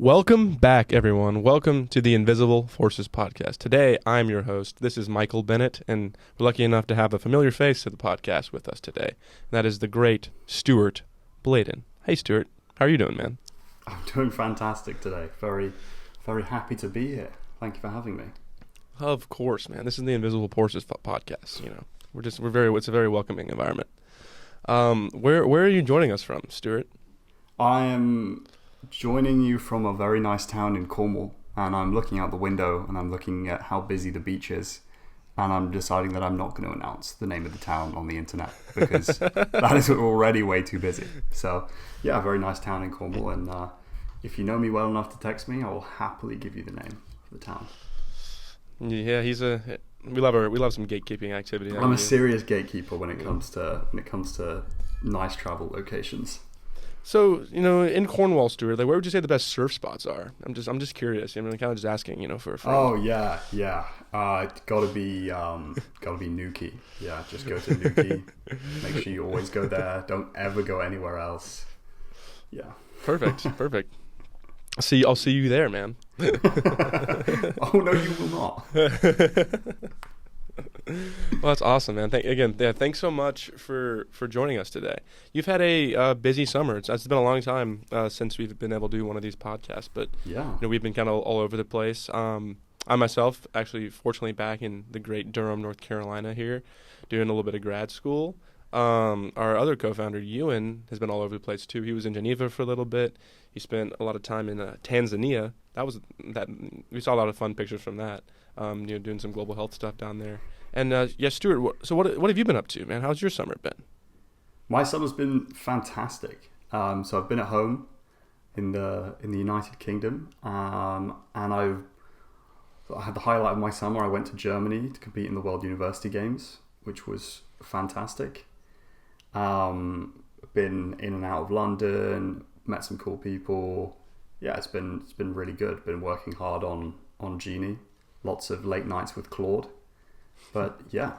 Welcome back, everyone. Welcome to the Invisible Forces podcast. Today, I'm your host. This is Michael Bennett, and we're lucky enough to have a familiar face to the podcast with us today. And that is the great Stuart Bladon. Hey, Stuart. How are you doing, man? I'm doing fantastic today. Very, very happy to be here. Thank you for having me. Of course, man. This is the Invisible Forces podcast. You know, it's a very welcoming environment. Where are you joining us from, Stuart? I am joining you from a very nice town in Cornwall, and I'm looking out the window and I'm looking at how busy the beach is, and I'm deciding that I'm not going to announce the name of the town on the internet because that is already way too busy. So yeah, a very nice town in Cornwall, and if you know me well enough to text me, I will happily give you the name of the town. Yeah, we love some gatekeeping activity. I'm a serious gatekeeper when it comes to nice travel locations. So, in Cornwall, Stuart, where would you say the best surf spots are? I'm just curious. I'm kind of just asking, for a friend. Oh yeah. Gotta be Newquay. Yeah, just go to Newquay. Make sure you always go there. Don't ever go anywhere else. Yeah. Perfect. I'll see you there, man. Oh no, you will not. Well, that's awesome, man. Thanks so much for joining us today. You've had a busy summer. It's been a long time since we've been able to do one of these podcasts, but yeah, we've been kind of all over the place. I myself, actually, fortunately, back in the great Durham, North Carolina here, doing a little bit of grad school. Our other co-founder, Ewan, has been all over the place too. He was in Geneva for a little bit. He spent a lot of time in Tanzania. We saw a lot of fun pictures from that. Doing some global health stuff down there. And Stuart, what have you been up to, man? How's your summer been? My summer's been fantastic. So I've been at home in the United Kingdom, and I had the highlight of my summer. I went to Germany to compete in the World University Games, which was fantastic. Been in and out of London, met some cool people. Yeah, it's been really good. Been working hard on Jeani. Lots of late nights with Claude, but yeah,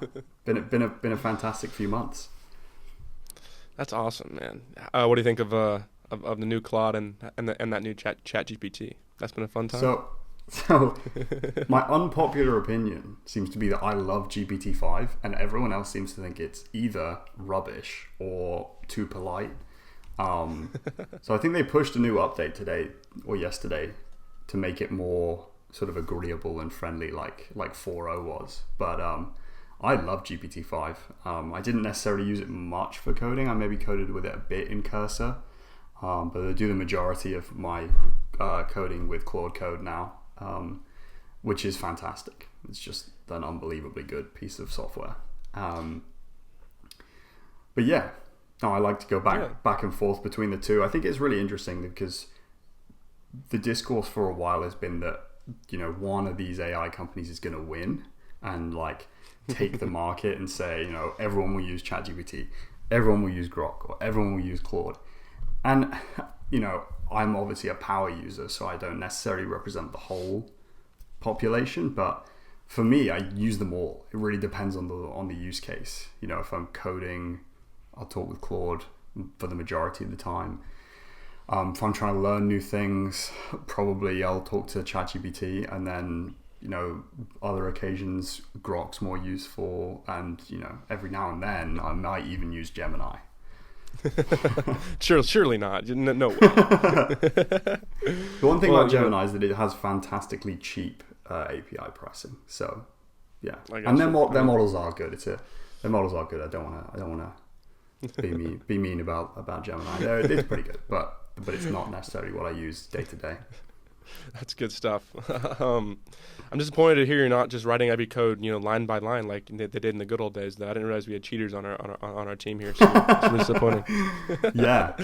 been a fantastic few months. That's awesome, man. What do you think of the new Claude and that new Chat GPT? That's been a fun time. So my unpopular opinion seems to be that I love GPT-5, and everyone else seems to think it's either rubbish or too polite. So I think they pushed a new update today or yesterday to make it more sort of agreeable and friendly like 4.0 was. But I love GPT-5. I didn't necessarily use it much for coding. I maybe coded with it a bit in Cursor, but I do the majority of my coding with Claude Code now, which is fantastic. It's just an unbelievably good piece of software. But yeah, I like to go back and forth between the two. I think it's really interesting because the discourse for a while has been that one of these AI companies is going to win and take the market and say, everyone will use ChatGPT, everyone will use Grok, or everyone will use Claude. And, I'm obviously a power user, so I don't necessarily represent the whole population, but for me, I use them all. It really depends on the use case. If I'm coding, I'll talk with Claude for the majority of the time. If I'm trying to learn new things, probably I'll talk to ChatGPT, and then, other occasions, Grok's more useful, and, every now and then I might even use Gemini. Surely not. No way. The one thing about Gemini is that it has fantastically cheap API pricing. So, yeah. And their models are good. Their models are good. I don't want to be mean about Gemini. It's pretty good, but it's not necessarily what I use day to day. That's good stuff. I'm disappointed to hear you're not just writing every code, line by line like they did in the good old days. Though I didn't realize we had cheaters on our team here. So it's really disappointing. Yeah.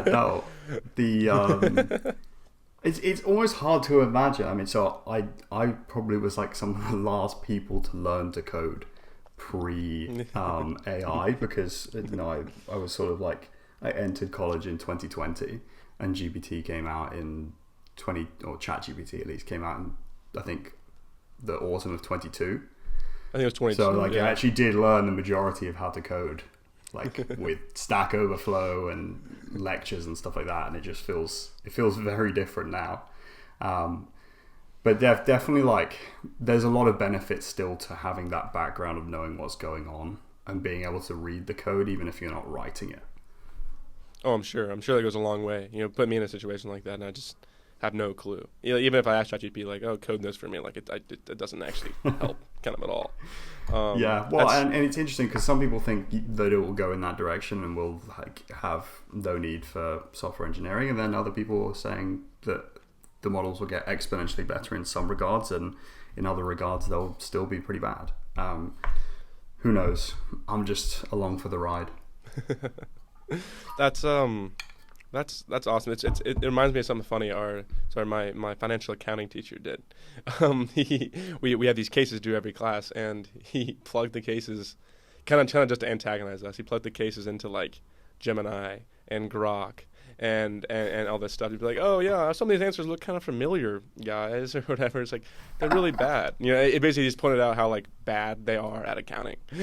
No, it's almost hard to imagine. I mean, so I probably was some of the last people to learn to code pre AI because I was sort of I entered college in 2020 and GPT came out in or ChatGPT at least came out in I think the autumn of 22. I think it was 22. So I actually did learn the majority of how to code with Stack Overflow and lectures and stuff like that, and it feels very different now. But definitely, like, there's a lot of benefits still to having that background of knowing what's going on and being able to read the code, even if you're not writing it. Oh, I'm sure that goes a long way. Put me in a situation like that, and I just have no clue. Even if I ask ChatGPT, like, "Oh, code this for me," like it doesn't actually help kind of at all. Yeah, well, and it's interesting because some people think that it will go in that direction and will like have no need for software engineering, and then other people are saying that the models will get exponentially better in some regards, and in other regards they'll still be pretty bad. Who knows? I'm just along for the ride. That's awesome. It reminds me of something funny. My financial accounting teacher did. We have these cases due every class, and he plugged the cases, kind of just to antagonize us. He plugged the cases into like Gemini and Grok and all this stuff. He'd be like, "Oh yeah, some of these answers look kind of familiar, guys," or whatever. It's like they're really bad. It basically just pointed out how like bad they are at accounting, and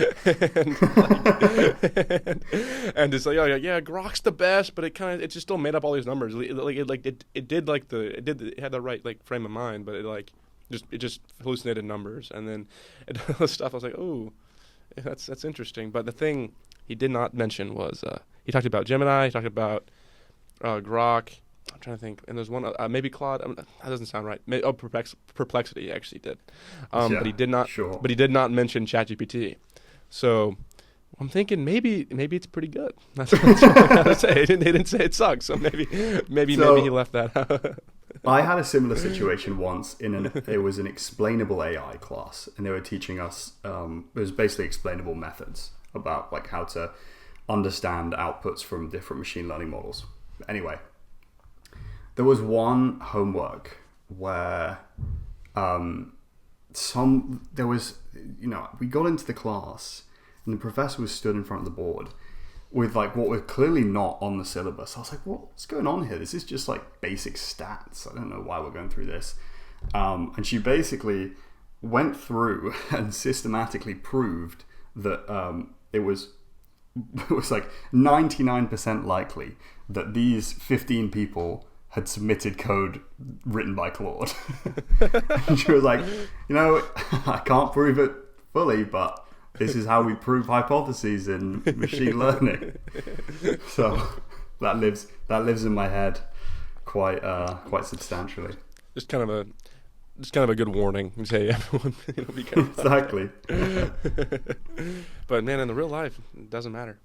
it's like, oh yeah, Grok's the best, but it just still made up all these numbers. It had the right like frame of mind, but it just hallucinated numbers, and then it all this stuff. I was like, oh, that's interesting. But the thing he did not mention was he talked about Gemini. He talked about Grok. I'm trying to think. And there's one, maybe Claude. That doesn't sound right. Perplexity actually did. But he did not. Sure. But he did not mention ChatGPT. So I'm thinking maybe it's pretty good. That's what I gotta say. They didn't say it sucks. So maybe he left that out. I had a similar situation once it was an explainable AI class, and they were teaching us. It was basically explainable methods about like how to understand outputs from different machine learning models. Anyway, there was one homework where we got into the class and the professor was stood in front of the board with like what were clearly not on the syllabus. I was like, what's going on here? This is just like basic stats. I don't know why we're going through this. And she basically went through and systematically proved that it was like 99% likely that these 15 people had submitted code written by Claude. And she was like, I can't prove it fully, but this is how we prove hypotheses in machine learning. So that lives in my head quite substantially. Just kind of a good warning. Say everyone, be careful. Exactly. But man, in the real life, it doesn't matter.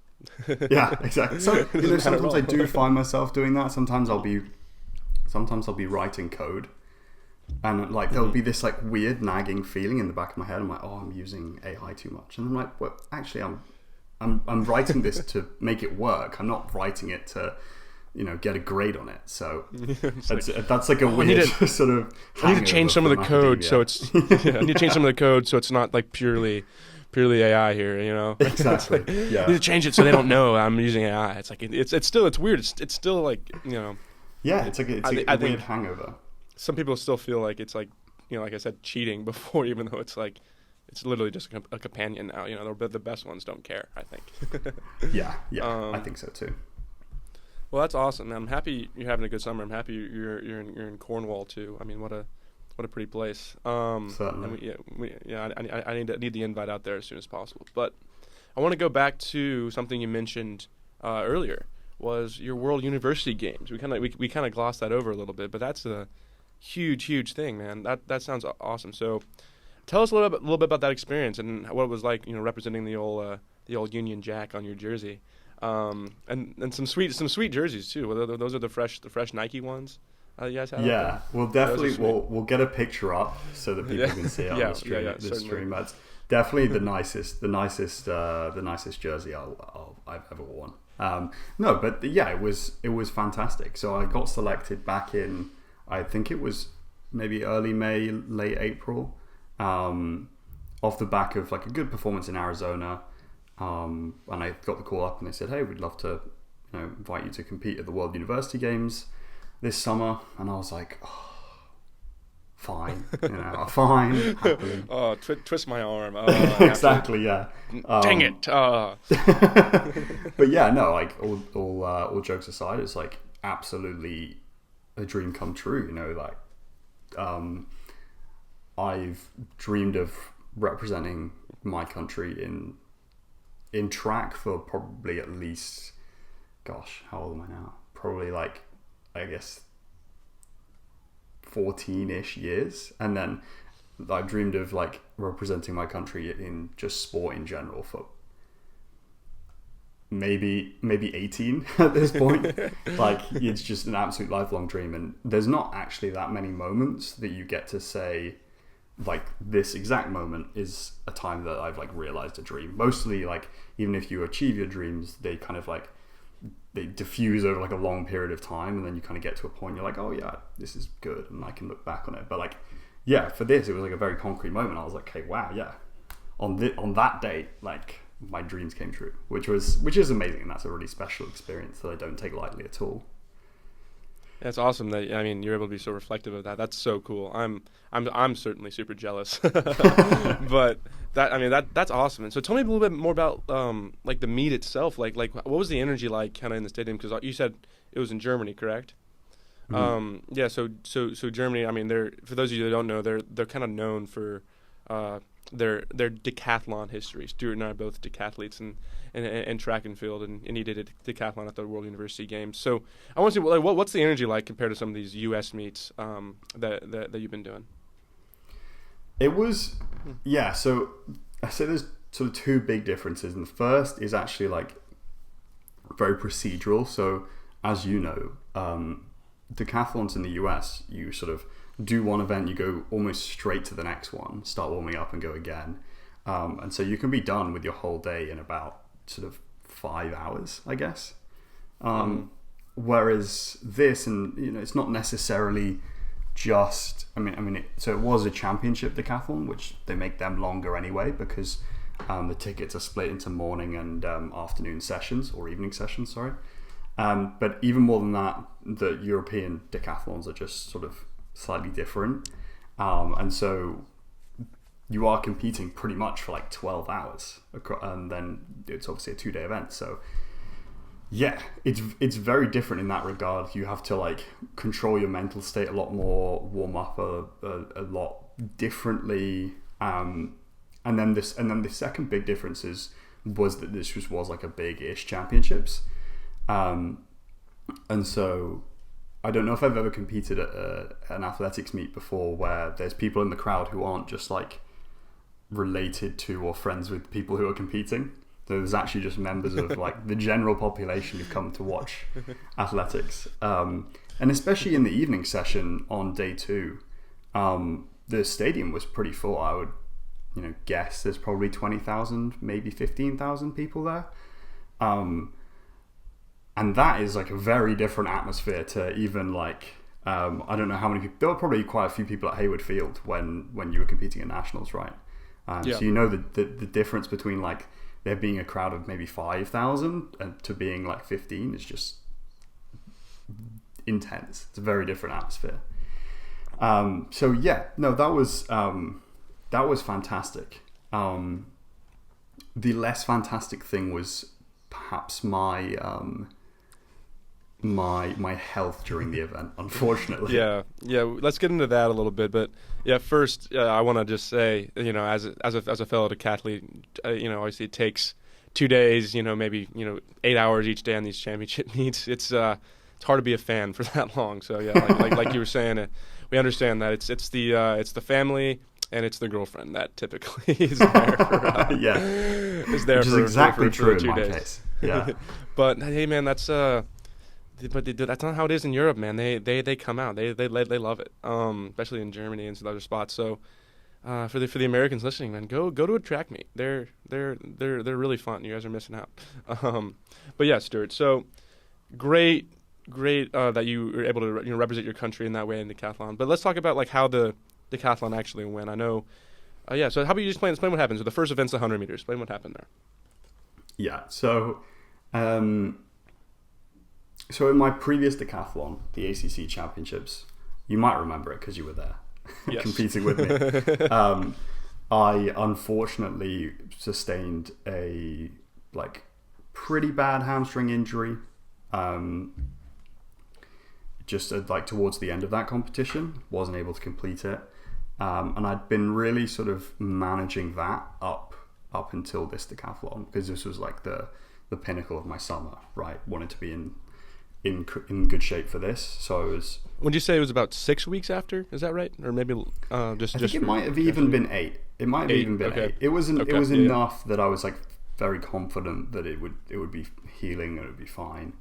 Yeah, exactly. So sometimes I do find myself doing that. Sometimes I'll be writing code, and like there'll be this like weird nagging feeling in the back of my head. I'm like, oh, I'm using AI too much, and I'm like, well, actually, I'm writing this to make it work. I'm not writing it to get a grade on it. So that's like a weird sort of. I need to change some of the code so it's. I need to change some of the code so it's not like purely AI here. Exactly. I need to change it so they don't know I'm using AI. It's like it's weird. It's still like Yeah, it's a weird hangover. Some people still feel like it's like like I said, cheating before, even though it's like it's literally just a companion now. The best ones don't care, I think. Yeah, I think so too. Well, that's awesome. I'm happy you're having a good summer. I'm happy you're in Cornwall too. I mean, what a pretty place. Certainly. And I need the invite out there as soon as possible. But I want to go back to something you mentioned earlier. Was your World University Games. We kind of glossed that over a little bit, but that's a huge thing, man. That sounds awesome. So, tell us a little bit about that experience and what it was like, representing the old Union Jack on your jersey, and some sweet jerseys too. Those are the fresh Nike ones. You guys have. Yeah, we'll definitely we'll get a picture up so that people can see it on the stream. The stream. That's definitely the nicest jersey I've ever worn. No, but yeah, it was fantastic. So I got selected back in, I think it was maybe early May, late April, off the back of like a good performance in Arizona. And I got the call up and they said, hey, we'd love to invite you to compete at the World University Games this summer. And I was like, oh, fine, fine. Happily. Oh, twist my arm. Exactly, yeah. Dang it. But yeah, no, like all jokes aside, it's like absolutely a dream come true. Like I've dreamed of representing my country in track for probably at least, gosh, how old am I now? Probably like, I guess, 14-ish years. And then I dreamed of like representing my country in just sport in general for maybe 18 at this point. Like, it's just an absolute lifelong dream, and there's not actually that many moments that you get to say like this exact moment is a time that I've like realized a dream. Mostly, like, even if you achieve your dreams, they kind of like they diffuse over like a long period of time, and then you kind of get to a point you're like, oh yeah, this is good, and I can look back on it. But like, yeah, for this it was like a very concrete moment. I was like, okay, wow, yeah, on that date, like, my dreams came true, which is amazing, and that's a really special experience that I don't take lightly at all. That's awesome that, I mean, you're able to be so reflective of that. That's so cool. I'm certainly super jealous. But that's awesome. And so tell me a little bit more about like the meet itself. Like what was the energy like kind of in the stadium? Because you said it was in Germany, correct? Mm-hmm. Yeah. So Germany. I mean, for those of you that don't know, they're kind of known for their decathlon history. Stuart and I are both decathletes and track and field, and he did a decathlon at the World University Games. So I want to see what's the energy like compared to some of these U.S. meets that you've been doing. It was, yeah. So I say there's sort of two big differences, and the first is actually like very procedural. So as you know, decathlons in the US, you sort of do one event, you go almost straight to the next one, start warming up and go again. And so you can be done with your whole day in about sort of 5 hours, I guess. Whereas this, and you know, it's not necessarily just, so it was a championship decathlon, which they make them longer anyway, because the tickets are split into morning and afternoon sessions, or evening sessions, sorry. But even more than that, the European decathlons are just sort of slightly different. And so you are competing pretty much for like 12 hours. And then it's obviously a 2-day event. So yeah, it's very different in that regard. You have to like control your mental state a lot more, warm up a lot differently. And then the second big difference was that this was like a big-ish championships. And so I don't know if I've ever competed at an athletics meet before where there's people in the crowd who aren't just like related to or friends with people who are competing. So there's actually just members of like the general population who've come to watch athletics. And especially in the evening session on day 2, the stadium was pretty full. I would, guess there's probably 20,000, maybe 15,000 people there. And that is like a very different atmosphere to even like, I don't know how many people, there were probably quite a few people at Hayward Field when you were competing at Nationals, right? Yeah. So the difference between like there being a crowd of maybe 5,000 and to being like 15 is just intense. It's a very different atmosphere. So yeah, no, that was fantastic. The less fantastic thing was perhaps my health during the event, unfortunately. Yeah. Let's get into that a little bit, but yeah, first I want to just say, as a fellow decathlete, obviously it takes 2 days, maybe 8 hours each day on these championship meets. It's hard to be a fan for that long. So yeah, like you were saying, we understand that it's the family and it's the girlfriend that typically is there for is there. Which is exactly true in 2 my days. case. Yeah. But hey, man, that's that's not how it is in Europe, man. They come out. They love it. Especially in Germany and some other spots. So for the Americans listening, man, go to a track meet. They're really fun. You guys are missing out. But yeah, Stuart. So great that you were able to represent your country in that way in decathlon. But let's talk about like how the decathlon actually went. I know. So how about you just explain what happened? So the first event's 100 meters. Explain what happened there. Yeah. So in my previous decathlon, the ACC Championships, you might remember it because you were there, yes. competing with me. I unfortunately sustained a pretty bad hamstring injury. just like towards the end of that competition, wasn't able to complete it. And I'd been really sort of managing that up until this decathlon, because this was like the pinnacle of my summer, right? Wanted to be in good shape for this. So I was... Would you say it was about 6 weeks after? Is that right? Or maybe I think it might have even been 8. It might have even been 8. It was enough that I was like very confident that it would be healing and it would be fine.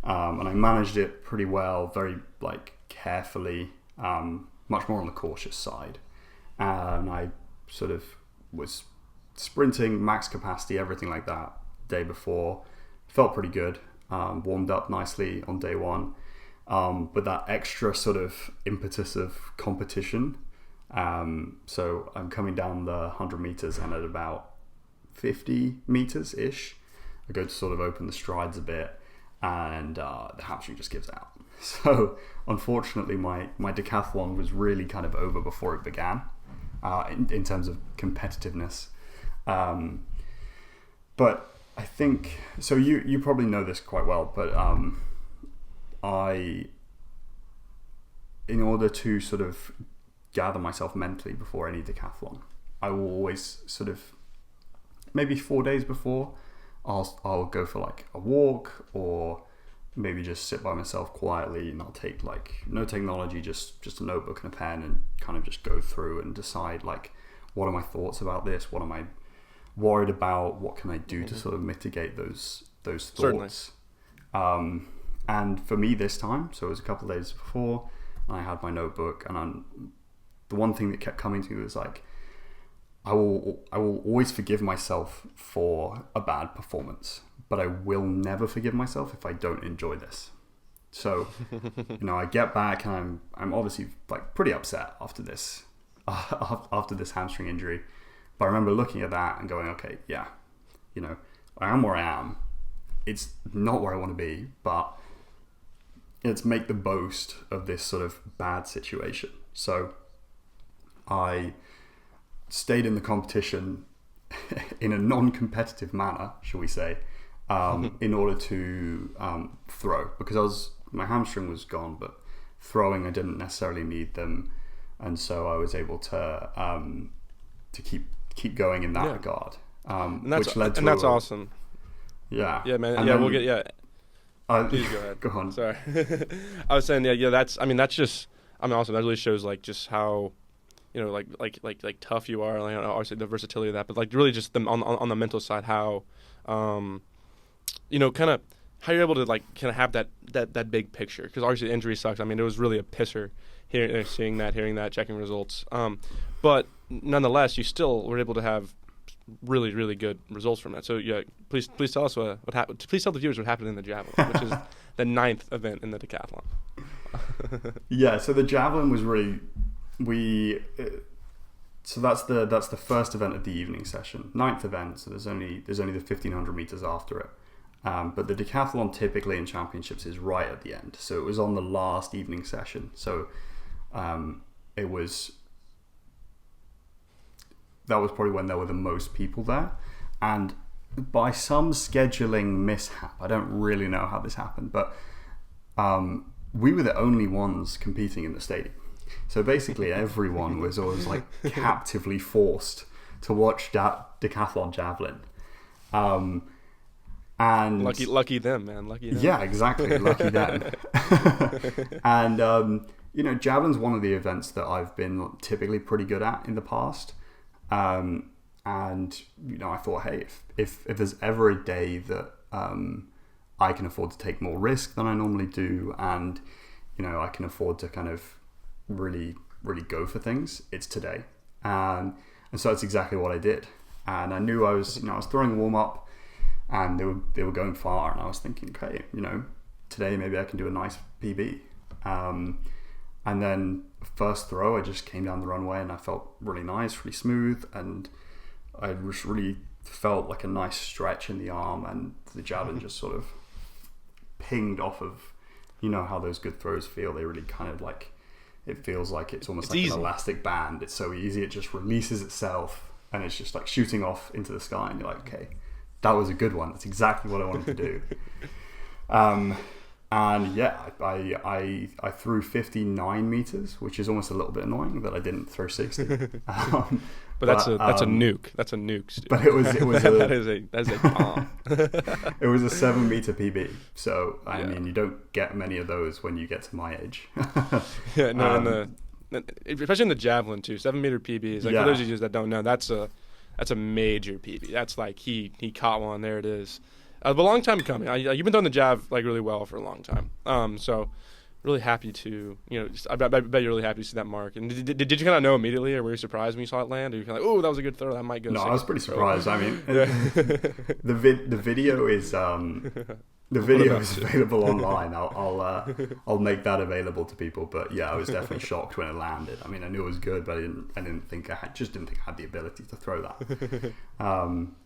And I managed it pretty well, very like carefully, much more on the cautious side. And I sort of was sprinting max capacity, everything like that, day before. Felt pretty good. Warmed up nicely on day one. But that extra sort of impetus of competition. So I'm coming down the 100 meters, and at about 50 meters ish, I go to sort of open the strides a bit, and the hamstring just gives out. So unfortunately, my decathlon was really kind of over before it began, in terms of competitiveness. But I think, so you probably know this quite well, but in order to sort of gather myself mentally before any decathlon, I will always sort of, maybe 4 days before, I'll go for like a walk, or maybe just sit by myself quietly, and I'll take like no technology, just a notebook and a pen, and kind of just go through and decide like, what are my thoughts about this? What am I worried about? What can I do to sort of mitigate those thoughts? And for me this time, so it was a couple of days before, and I had my notebook, and the one thing that kept coming to me was like, I will always forgive myself for a bad performance, but I will never forgive myself if I don't enjoy this. So, I get back, and I'm obviously like pretty upset after this hamstring injury. But I remember looking at that and going, okay, yeah, I am where I am. It's not where I want to be, but let's make the most of this sort of bad situation. So I stayed in the competition in a non-competitive manner, shall we say, in order to throw, because my hamstring was gone, but throwing, I didn't necessarily need them, and so I was able to keep going in that regard, which led to that's awesome. Yeah, man. And yeah, then, we'll get please go ahead. Go on. Sorry, I was saying that's just awesome. That really shows like just how like tough you are. Like obviously the versatility of that, but like really just on the mental side, how kind of how you're able to like kind of have that big picture, because obviously the injury sucks. I mean, it was really a pisser hearing that, checking results. But nonetheless, you still were able to have really, really good results from that. So yeah, please tell us what happened. Please tell the viewers what happened in the javelin, which is the 9th event in the decathlon. Yeah, so the javelin was really so that's the first event of the evening session, 9th event. So there's only the 1500 meters after it. But the decathlon typically in championships is right at the end. So it was on the last evening session. So that was probably when there were the most people there. And by some scheduling mishap, I don't really know how this happened, but we were the only ones competing in the stadium. So basically everyone was always like captively forced to watch decathlon javelin. And lucky them, man. Lucky them. Yeah, exactly. Lucky them. And javelin's one of the events that I've been typically pretty good at in the past. And I thought, hey, if there's ever a day that I can afford to take more risk than I normally do, and I can afford to kind of really, really go for things, it's today. And so that's exactly what I did. And I knew I was throwing a warm up, and they were going far, and I was thinking, okay, today maybe I can do a nice PB. And then first throw, I just came down the runway, and I felt really nice, really smooth, and I just really felt like a nice stretch in the arm, and the javelin just sort of pinged off of, how those good throws feel. They really kind of like, it feels like it's almost like easy. An elastic band. It's so easy. It just releases itself, and it's just like shooting off into the sky, and you're like, okay, that was a good one. That's exactly what I wanted to do. And yeah, I threw 59 meters, which is almost a little bit annoying that I didn't throw 60. But that's a nuke. That's a nuke, Stuart. But it was that is a bomb. It was a 7-meter PB. So I mean, you don't get many of those when you get to my age. Yeah, no, especially in the javelin too. 7-meter PBs. Like for those of you that don't know, that's a major PB. That's like he caught one. There it is. But a long time coming. You've been throwing the jav like really well for a long time. So really happy to, I bet you're really happy to see that mark. And did you kind of know immediately, or were you surprised when you saw it land? Or you kind of like, oh, that was a good throw. That might go. No, I was pretty surprised. I mean, the video is available online. I'll make that available to people. But yeah, I was definitely shocked when it landed. I mean, I knew it was good, but I didn't think I had the ability to throw that.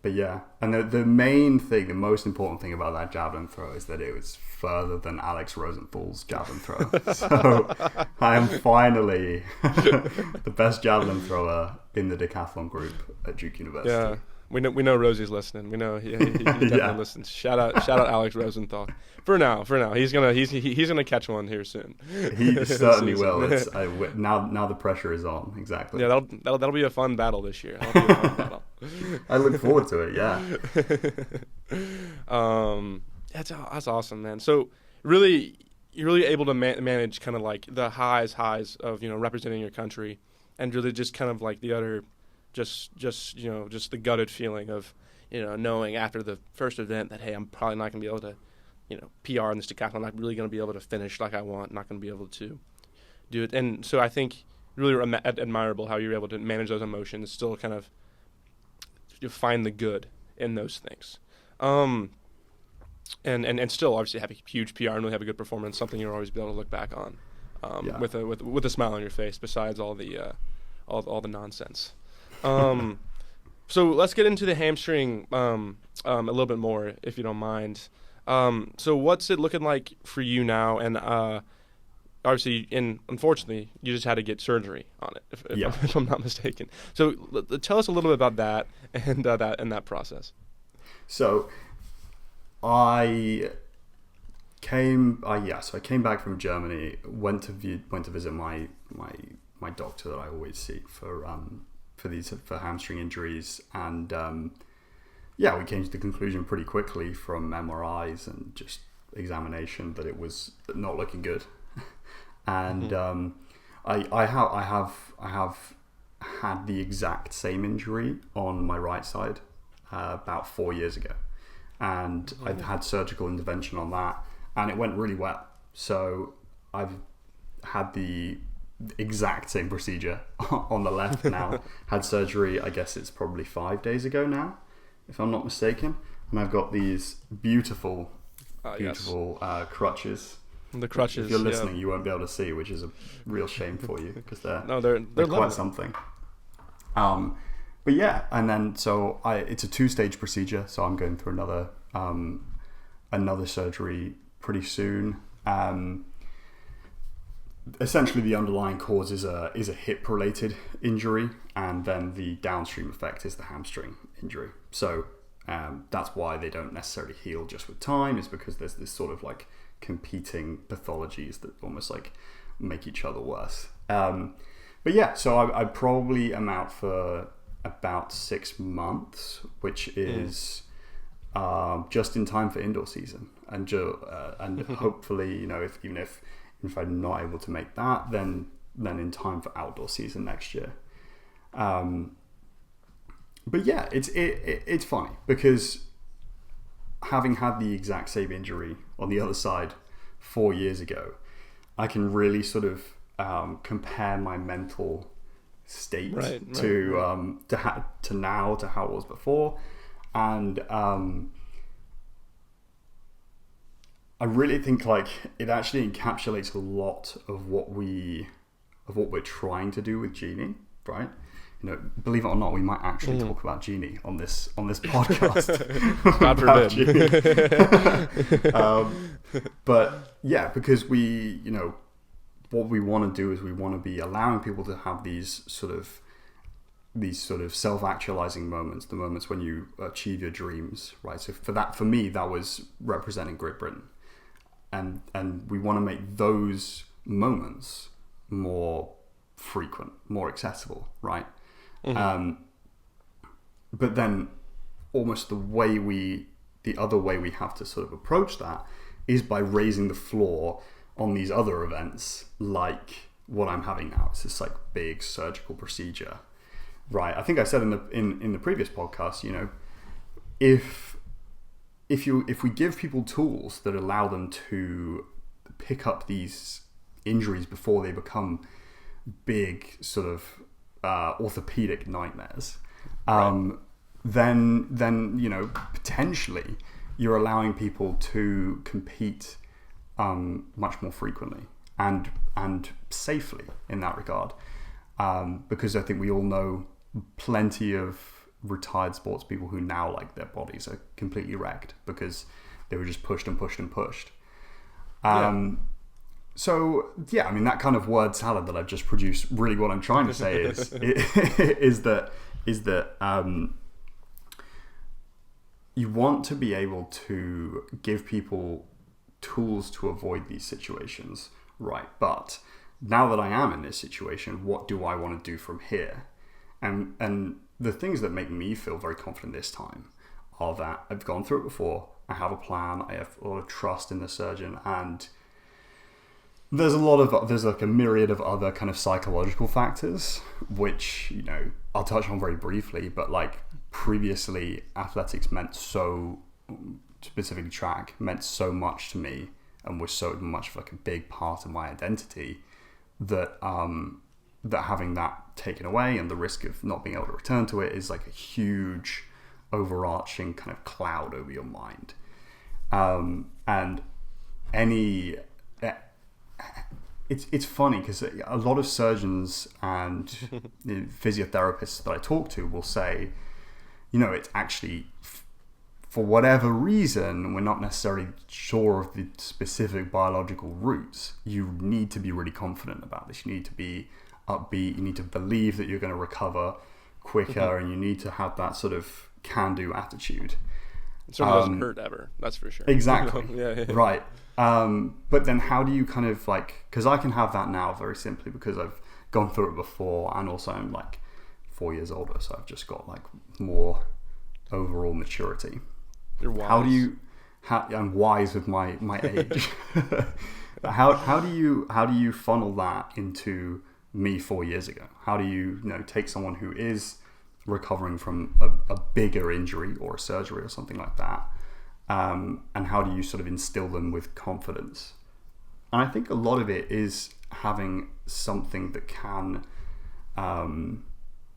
But yeah, and the main thing, the most important thing about that javelin throw is that it was further than Alex Rosenthal's javelin throw. So I am finally the best javelin thrower in the decathlon group at Duke University. Yeah. We know Rosie's listening. We know he definitely listens. Shout out Alex Rosenthal. For now, he's gonna catch one here soon. He certainly will. Now the pressure is on. Exactly. Yeah, that'll be a fun battle this year. That'll be a fun battle. I look forward to it. Yeah. That's awesome, man. So you're really able to manage kind of like the highs of representing your country, and really just kind of like the other. Just the gutted feeling of, knowing after the first event that, hey, I'm probably not going to be able to, PR in this decathlon. I'm not really going to be able to finish like I want. Not going to be able to do it. And so I think really admirable how you're able to manage those emotions, still kind of find the good in those things. And still obviously have a huge PR and really have a good performance, something you'll always be able to look back on with a smile on your face, besides all the nonsense. So let's get into the hamstring a little bit more, if you don't mind. So what's it looking like for you now? And obviously, unfortunately, you just had to get surgery on it, if I'm not mistaken. So tell us a little bit about that and that process. So I came back from Germany, went to visit my doctor that I always see for hamstring injuries, and we came to the conclusion pretty quickly from MRIs and just examination that it was not looking good. And I have had the exact same injury on my right side about 4 years ago, and I've had surgical intervention on that, and it went really well. So I've had the exact same procedure on the left now. Had surgery, I guess it's probably 5 days ago now, if I'm not mistaken, and I've got these beautiful crutches. The crutches. If you're listening, you won't be able to see, which is a real shame for you, because they're quite something. But yeah, and then so it's a 2-stage procedure, so I'm going through another surgery pretty soon. Essentially, the underlying cause is a hip-related injury, and then the downstream effect is the hamstring injury. So that's why they don't necessarily heal just with time, is because there's this sort of like competing pathologies that almost like make each other worse. But yeah, so I probably am out for about 6 months, which is just in time for indoor season, and hopefully, if I'm not able to make that, then in time for outdoor season next year. But yeah, it's funny because having had the exact same injury on the other side 4 years ago, I can really sort of compare my mental state to now, to how it was before, and I really think like it actually encapsulates a lot of what we're trying to do with Jeani, right? Believe it or not, we might actually talk about Jeani on this podcast. God forbid. But yeah, because what we want to do is we want to be allowing people to have these sort of self-actualizing moments, the moments when you achieve your dreams, right? So for me, that was representing Great Britain. and we want to make those moments more frequent, more accessible, right? But then almost the other way we have to sort of approach that is by raising the floor on these other events, like what I'm having now. It's this like big surgical procedure, right? I think I said in the previous podcast, you know, if we give people tools that allow them to pick up these injuries before they become big sort of orthopedic nightmares, then you know, potentially you're allowing people to compete much more frequently and safely in that regard, because I think we all know plenty of retired sports people who now, like, their bodies are completely wrecked because they were just pushed and pushed and pushed. So yeah, I mean, that kind of word salad that I've just produced, really what I'm trying to say is that you want to be able to give people tools to avoid these situations, right? But now that I am in this situation, what do I want to do from here? And the things that make me feel very confident this time are that I've gone through it before, I have a plan, I have a lot of trust in the surgeon, and there's like a myriad of other kind of psychological factors, which, you know, I'll touch on very briefly, but like previously athletics specifically track meant so much to me and was so much like a big part of my identity that that having that taken away and the risk of not being able to return to it is like a huge overarching kind of cloud over your mind. And it's funny because a lot of surgeons and physiotherapists that I talk to will say, you know, it's actually, for whatever reason, we're not necessarily sure of the specific biological roots. You need to be really confident about this. You need to be upbeat. You need to believe that you're going to recover quicker, and you need to have that sort of can-do attitude. It certainly doesn't hurt ever. That's for sure. Exactly. Yeah. Right. But then how do you kind of like, because I can have that now very simply because I've gone through it before, and also I'm like 4 years older, so I've just got like more overall maturity. You're wise. I'm wise with my age. How do you funnel that into me 4 years ago? How do you take someone who is recovering from a bigger injury or a surgery or something like that, and how do you sort of instill them with confidence? And I think a lot of it is having something that can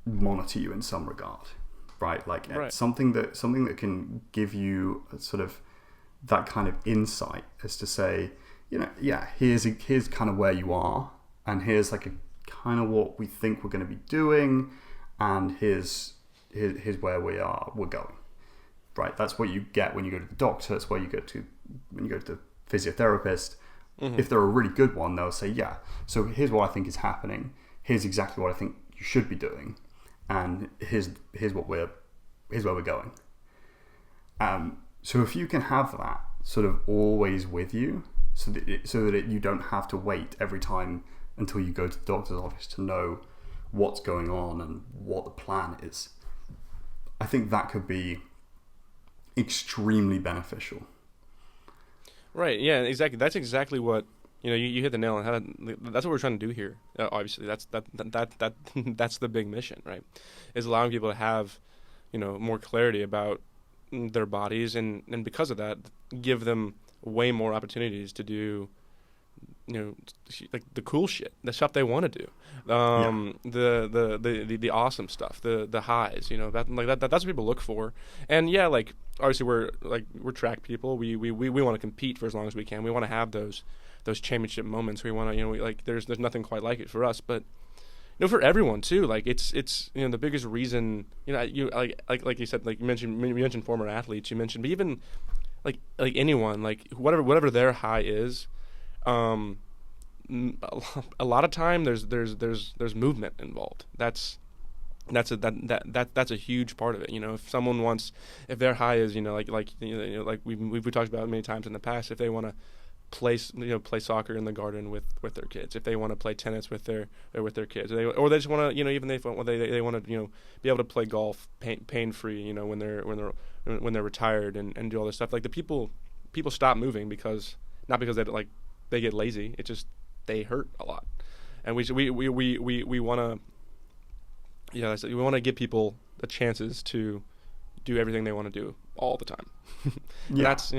monitor you in some regard, right? Like right. something that can give you sort of that kind of insight as to say, here's kind of where you are, and here's like a kind of what we think we're going to be doing, and here's where we're going. Right, that's what you get when you go to the doctor. That's what you go to when you go to the physiotherapist. Mm-hmm. If they're a really good one, they'll say, yeah, so here's what I think is happening. Here's exactly what I think you should be doing, and here's where we're going. So if you can have that sort of always with you, so that you don't have to wait every time until you go to the doctor's office to know what's going on and what the plan is, I think that could be extremely beneficial. Right. Yeah. Exactly. That's exactly what you hit the nail on the head. That's what we're trying to do here. Obviously, that's the big mission, right? Is allowing people to have more clarity about their bodies, and because of that, give them way more opportunities to do like the cool shit, the stuff they want to do, the awesome stuff, the highs, that's what people look for. And yeah, like obviously we're track people. We want to compete for as long as we can. We want to have those championship moments. We want to there's nothing quite like it for us, but for everyone too. Like it's the biggest reason like you said, like you mentioned former athletes, but even like anyone, like whatever their high is. A lot of time there's movement involved. That's a huge part of it. If their high is like we've talked about many times in the past, if they want to play soccer in the garden with their kids, if they want to play tennis with their kids, or they just want to, even if they want to, be able to play golf pain free, when they're retired, and do all this stuff. Like, the people stop moving because, not because they get lazy. It's just they hurt a lot, and we want to, we want to give people the chances to do everything they want to do all the time. And that's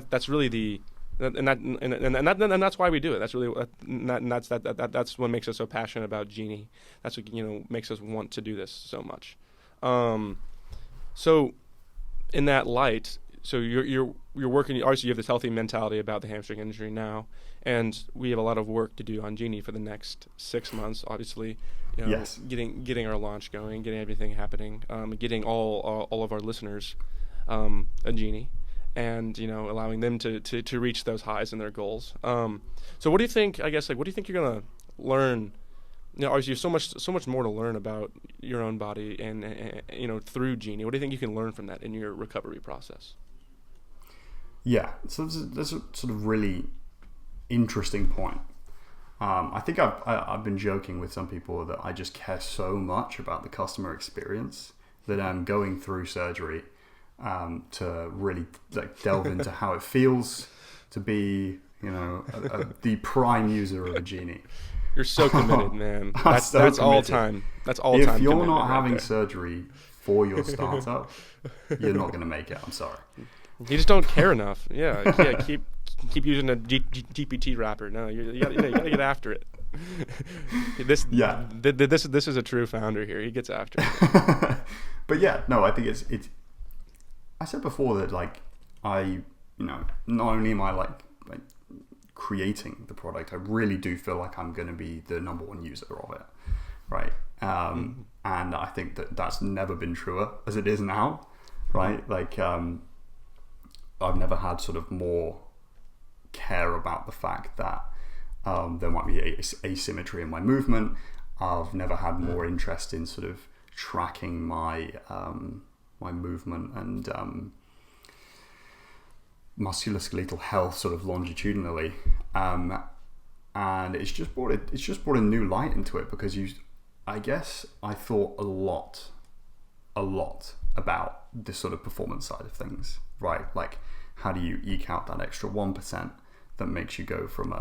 that's really the and that's why we do it. That's really that's what makes us so passionate about Jeani. That's what makes us want to do this so much. So in that light, so you're working. Obviously, you have this healthy mentality about the hamstring injury now, and we have a lot of work to do on Jeani for the next 6 months. Obviously, yes, getting our launch going, getting everything happening, getting all of our listeners a Jeani, and allowing them to reach those highs in their goals. So what do you think? I guess, what do you think you're gonna learn? Obviously, you have so much more to learn about your own body, and through Jeani. What do you think you can learn from that in your recovery process? Yeah, so that's a sort of really interesting point. I think I've been joking with some people that I just care so much about the customer experience that I'm going through surgery to really delve into how it feels to be, the prime user of a Jeani. You're so committed, man. That's all time. That's all time. If you're not having surgery for your startup, you're not going to make it. I'm sorry. You just don't care enough. Yeah. Keep using a GPT wrapper. No, you gotta get after it. This is a true founder here. He gets after it. But yeah, no, I think it's. I said before that I not only am I creating the product, I really do feel like I'm going to be the number one user of it, right? And I think that's never been truer as it is now, right? I've never had sort of more care about the fact that there might be asymmetry in my movement. I've never had more interest in sort of tracking my my movement and musculoskeletal health sort of longitudinally, and it's just brought a new light into it, because I guess I thought a lot about this sort of performance side of things, right? Like, how do you eke out that extra 1% that makes you go from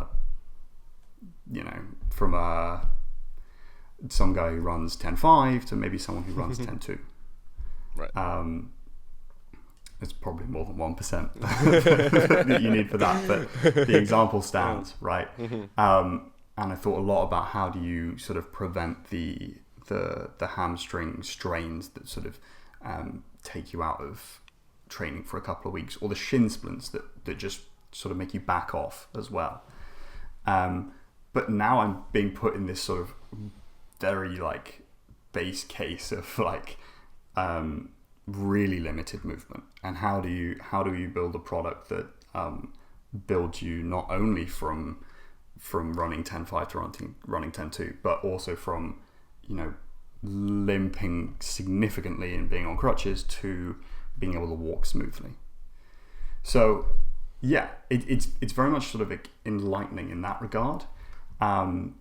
some guy who runs 10.5 to maybe someone who runs 10.2. Right. It's probably more than 1% that you need for that, but the example stands, right? And I thought a lot about how do you sort of prevent the hamstring strains that sort of take you out of training for a couple of weeks, or the shin splints that just sort of make you back off as well. But now I'm being put in this sort of very base case of really limited movement, and how do you build a product that builds you not only from running 10.5 to running 10.2, but also from limping significantly and being on crutches to being able to walk smoothly. So yeah, it's very much sort of enlightening in that regard, and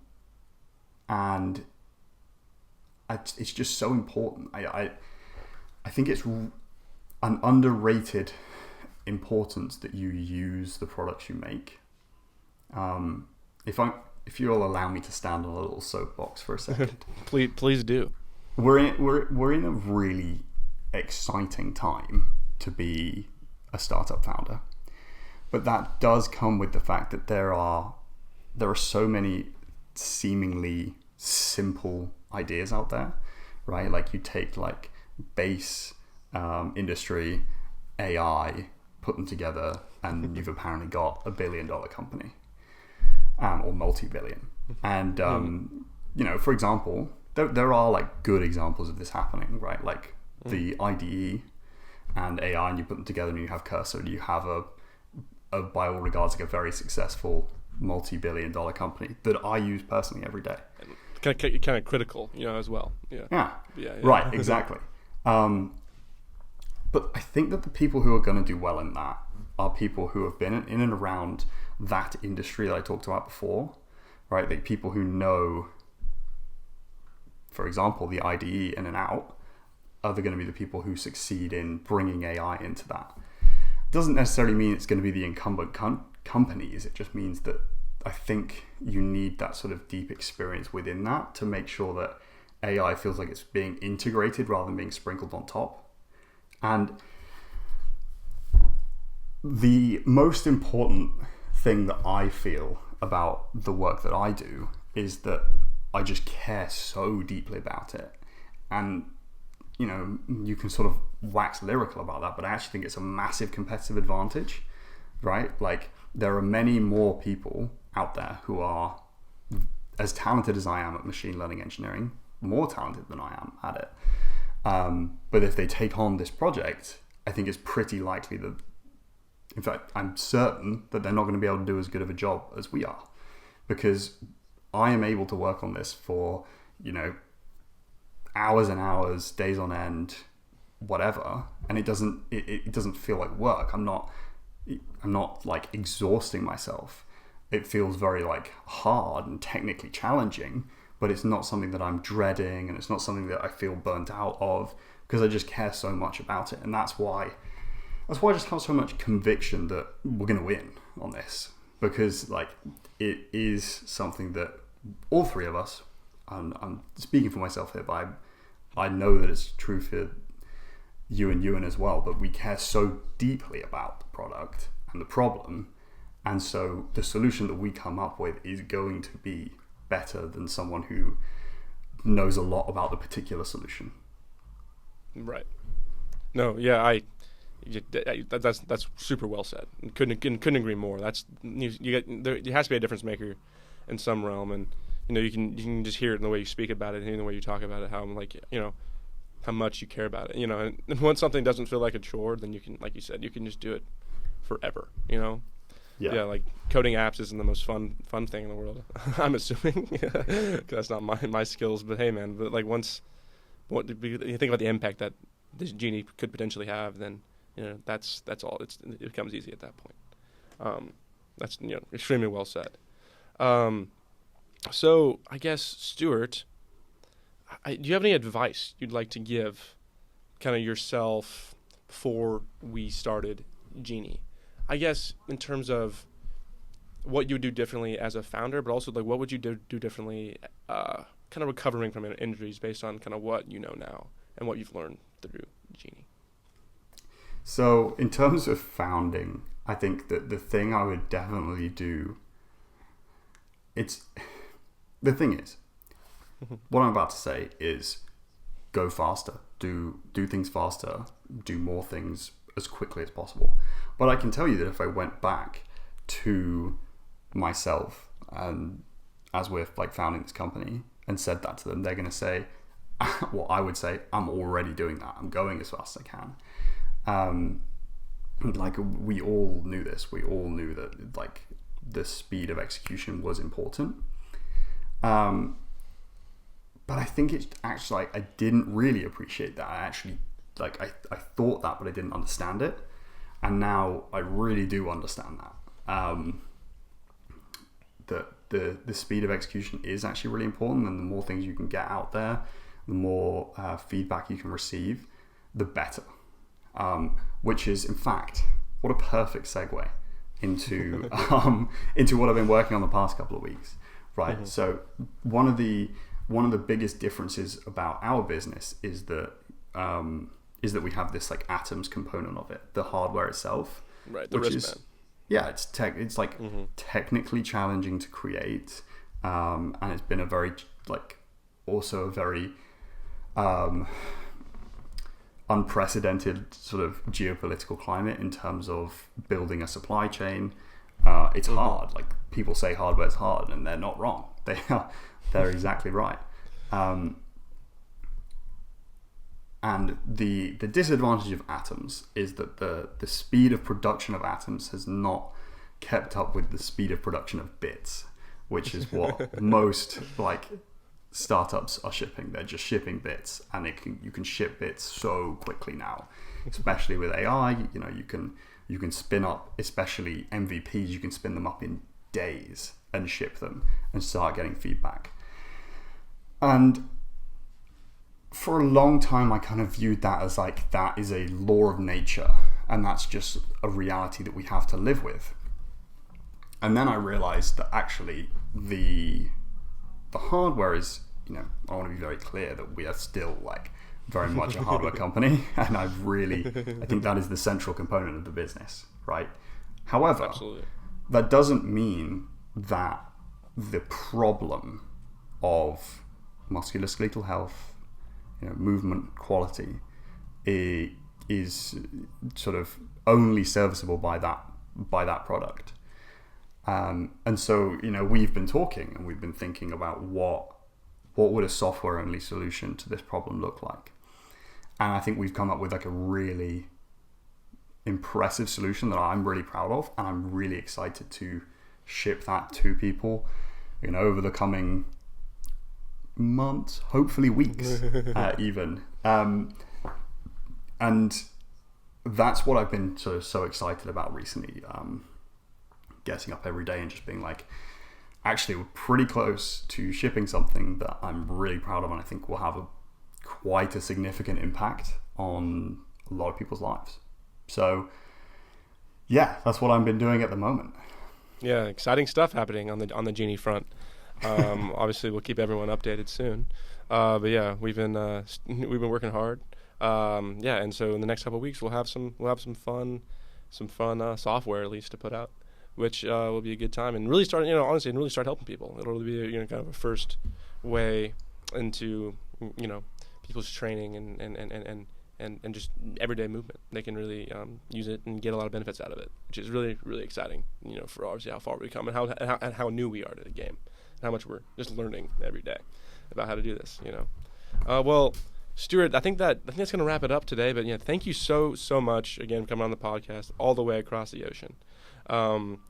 it's just so important. I think it's an underrated importance that you use the products you make. If you'll allow me to stand on a little soapbox for a second, please do. We're in a really exciting time to be a startup founder, but that does come with the fact that there are so many seemingly simple ideas out there, right? Like, you take base industry AI, put them together, and you've apparently got $1 billion company, or multi-billion. And for example, there are good examples of this happening, right? The IDE and AI, and you put them together and you have Cursor, and you have a by all regards a very successful multi-billion dollar company that I use personally every day. Kind of critical, as well. Yeah. Right, exactly. But I think that the people who are going to do well in that are people who have been in and around that industry that I talked about before, right? Like people who know, for example, the IDE in and out, are going to be the people who succeed in bringing AI into that. Doesn't necessarily mean it's going to be the incumbent companies. It just means that I think you need that sort of deep experience within that to make sure that AI feels like it's being integrated rather than being sprinkled on top. And the most important thing that I feel about the work that I do is that I just care so deeply about it. And you know, you can sort of wax lyrical about that, but I actually think it's a massive competitive advantage, right? Like there are many more people out there who are as talented as I am at machine learning engineering, more talented than I am at it. But if they take on this project, I think it's pretty likely that, in fact, I'm certain that they're not going to be able to do as good of a job as we are, because I am able to work on this for, you know, hours and hours, days on end, whatever, and it doesn't feel like work. I'm not like exhausting myself. It feels very like hard and technically challenging, but it's not something that I'm dreading, and it's not something that I feel burnt out of, because I just care so much about it. And that's why I just have so much conviction that we're going to win on this, because like it is something that all three of us, I'm speaking for myself here, but I know that it's true for you and Ewan as well, but we care so deeply about the product and the problem, and so the solution that we come up with is going to be better than someone who knows a lot about the particular solution. Right. No, yeah, that's super well said. Couldn't agree more. That's there has to be a difference maker in some realm, and you know, you can just hear it in the way you speak about it, and in the way you talk about it, how I'm like, you know, how much you care about it, you know. And once something doesn't feel like a chore, then you can, like you said, you can just do it forever, you know. Yeah, like coding apps isn't the most fun thing in the world. I'm assuming, because that's not my skills. But hey, man, but like once you think about the impact that this Jeani could potentially have, then you know that's all. It becomes easy at that point. That's, you know, extremely well said. So I guess, Stuart, do you have any advice you'd like to give kind of yourself before we started Jeani? I guess in terms of what you would do differently as a founder, but also like what would you do differently kind of recovering from injuries based on kind of what you know now and what you've learned through Jeani? So in terms of founding, I think that the thing I would definitely do, the thing is, what I'm about to say is go faster, do things faster, do more things as quickly as possible. But I can tell you that if I went back to myself and as we're like founding this company and said that to them, they're going to say, well, I would say, I'm already doing that. I'm going as fast as I can. Like we all knew this. We all knew that like the speed of execution was important. But I think it's actually like, I didn't really appreciate that. I actually like I thought that, but I didn't understand it. And now I really do understand that. That the speed of execution is actually really important, and the more things you can get out there, the more feedback you can receive, the better. Which is, in fact, what a perfect segue into into what I've been working on the past couple of weeks, right? Mm-hmm. So one of the biggest differences about our business is that we have this like atoms component of it, the hardware itself, right? The wristband. It's like technically challenging to create, and it's been a very also a very unprecedented sort of geopolitical climate in terms of building a supply chain. It's hard. Like people say hardware's hard, and they're not wrong. They're exactly right. And the disadvantage of atoms is that the speed of production of atoms has not kept up with the speed of production of bits, which is what most like startups are shipping. They're just shipping bits, and you can ship bits so quickly now, especially with AI. You know, you can You can spin up, especially MVPs, you can spin them up in days and ship them and start getting feedback. And for a long time, I kind of viewed that as like, that is a law of nature, and that's just a reality that we have to live with. And then I realized that actually the hardware is, you know, I want to be very clear that we are still like very much a hardware company, and I think that is the central component of the business, right? However, absolutely, that doesn't mean that the problem of musculoskeletal health, you know, movement quality, is sort of only serviceable by that product. And so, you know, we've been talking and we've been thinking about what would a software only solution to this problem look like. And I think we've come up with like a really impressive solution that I'm really proud of, and I'm really excited to ship that to people, you know, over the coming months, hopefully weeks, even. And that's what I've been so excited about recently. Getting up every day and just being like, actually, we're pretty close to shipping something that I'm really proud of, and I think will have quite a significant impact on a lot of people's lives. So, yeah, that's what I've been doing at the moment. Yeah, exciting stuff happening on the Jeani front. Obviously, we'll keep everyone updated soon. But yeah, we've been working hard. And so in the next couple of weeks, we'll have some fun software at least to put out, which will be a good time, and really start, honestly, and really start helping people. It'll really be kind of a first way into, people's training and just everyday movement. They can really use it and get a lot of benefits out of it, which is really, really exciting, for obviously how far we've come and how new we are to the game, and how much we're just learning every day about how to do this, Well, Stuart, I think that's going to wrap it up today, but thank you so much again for coming on the podcast all the way across the ocean.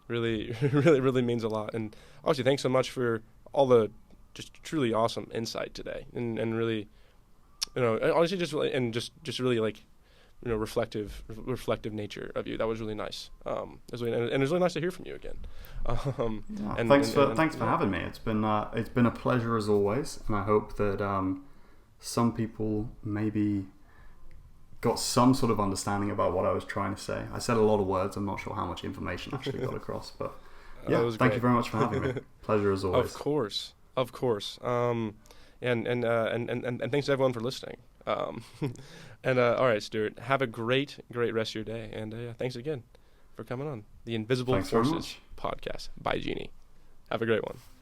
Really, really, really means a lot. And obviously, thanks so much for all the just truly awesome insight today, and really, honestly, just really, and just really like, reflective nature of you. That was really nice. And it was really nice to hear from you again. Thanks for having me. It's been a pleasure as always, and I hope that some people maybe got some sort of understanding about what I was trying to say. I said a lot of words. I'm not sure how much information actually got across, but thank you very much for having me. Pleasure as always. Of course. And thanks to everyone for listening. All right, Stuart, have a great rest of your day, and thanks again for coming on the Invisible Forces podcast by Jeani. Have a great one.